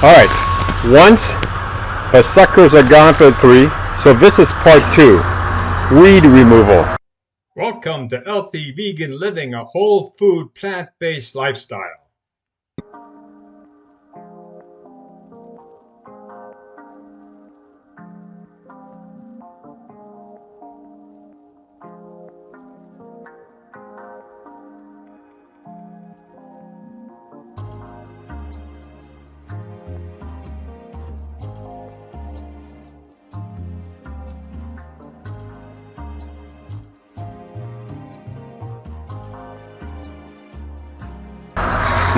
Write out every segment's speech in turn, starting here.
Alright, once the suckers are gone for 3, so this is part 2, weed removal. Welcome to Healthy Vegan Living, a whole food, plant-based lifestyle.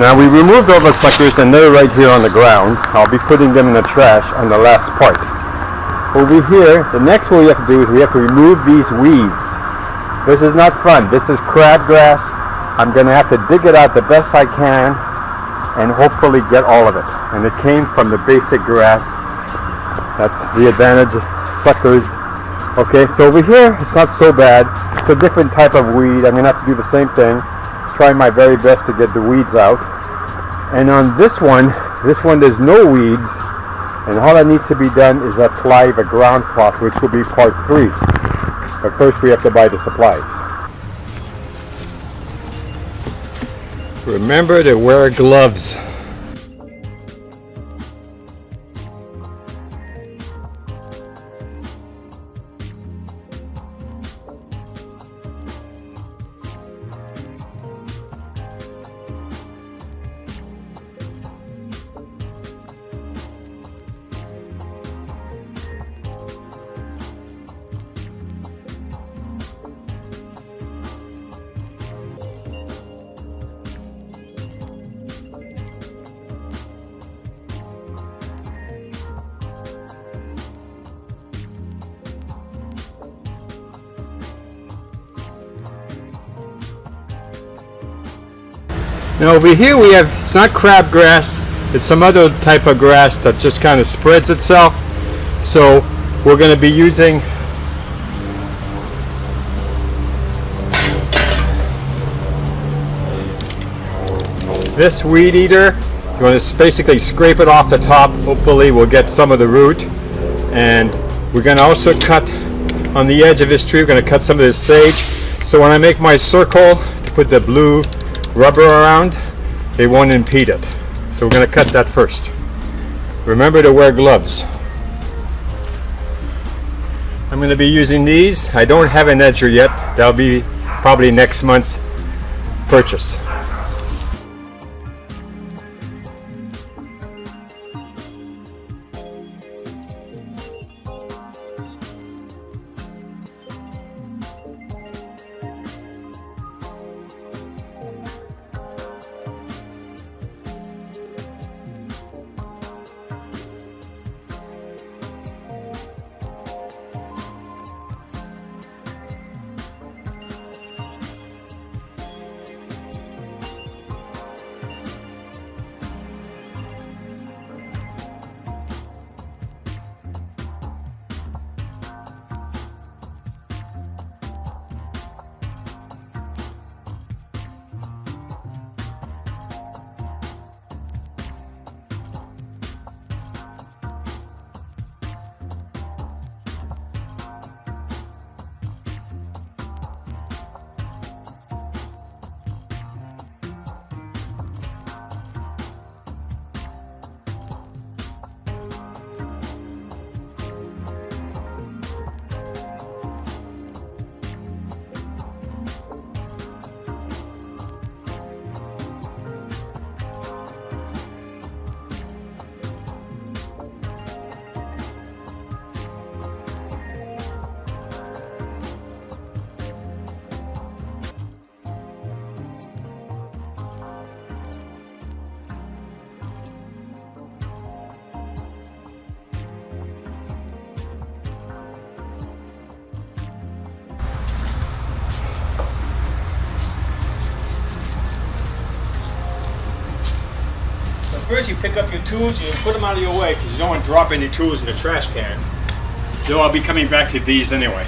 Now we removed all the suckers and they're right here on the ground. I'll be putting them in the trash on the last part. Over here, the next one we have to do is we have to remove these weeds. This is not fun. This is crabgrass. I'm going to have to dig it out the best I can and hopefully get all of it. And it came from the basic grass. That's the advantage of suckers. Okay, so over here, it's not so bad. It's a different type of weed. I'm going to have to do the same thing. Try my very best to get the weeds out. And on this one there's no weeds, and all that needs to be done is apply the ground cloth, which will be part 3. But first we have to buy the supplies. Remember to wear gloves. Now over here we have, it's not crabgrass, it's some other type of grass that just kind of spreads itself. So we're going to be using this weed eater. You want to basically scrape it off the top. Hopefully we'll get some of the root. And we're going to also cut on the edge of this tree, we're going to cut some of this sage. So when I make my circle to put the blue rubber around, they won't impede it. So we're going to cut that first. Remember to wear gloves. I'm going to be using these. I don't have an edger yet. That'll be probably next month's purchase. First you pick up your tools and you put them out of your way because you don't want to drop any tools in the trash can. So I'll be coming back to these anyway.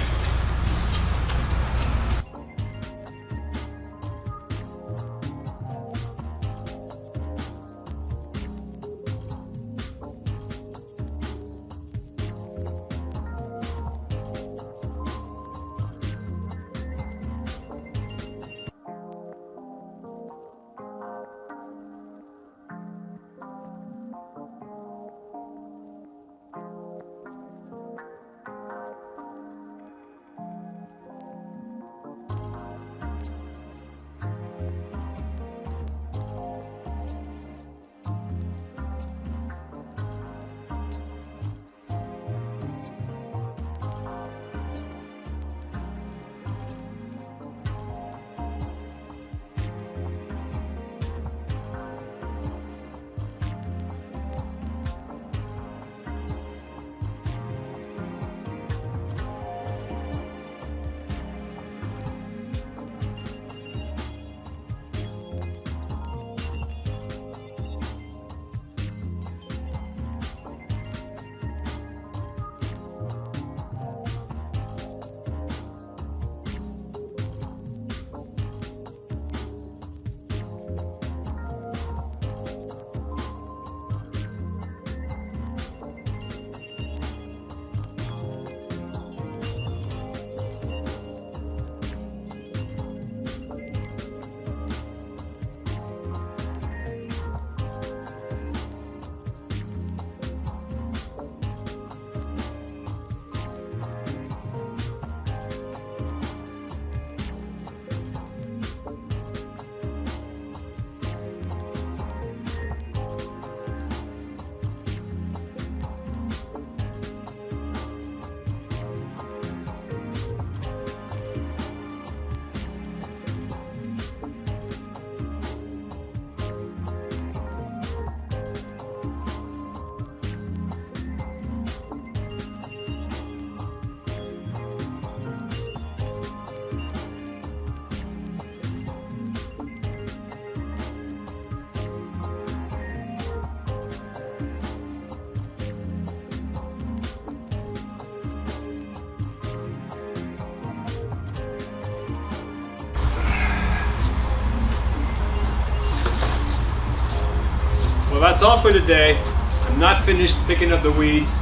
Well, that's all for today. I'm not finished picking up the weeds,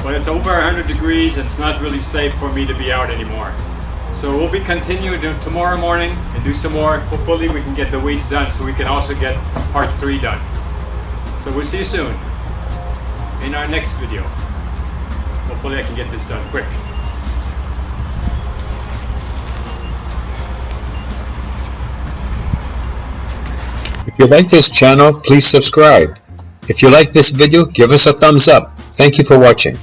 but it's over 100 degrees and it's not really safe for me to be out anymore. So we'll be continuing tomorrow morning and do some more. Hopefully we can get the weeds done so we can also get part 3 done. So we'll see you soon in our next video. Hopefully I can get this done quick. If you like this channel, please subscribe. If you like this video, give us a thumbs up. Thank you for watching.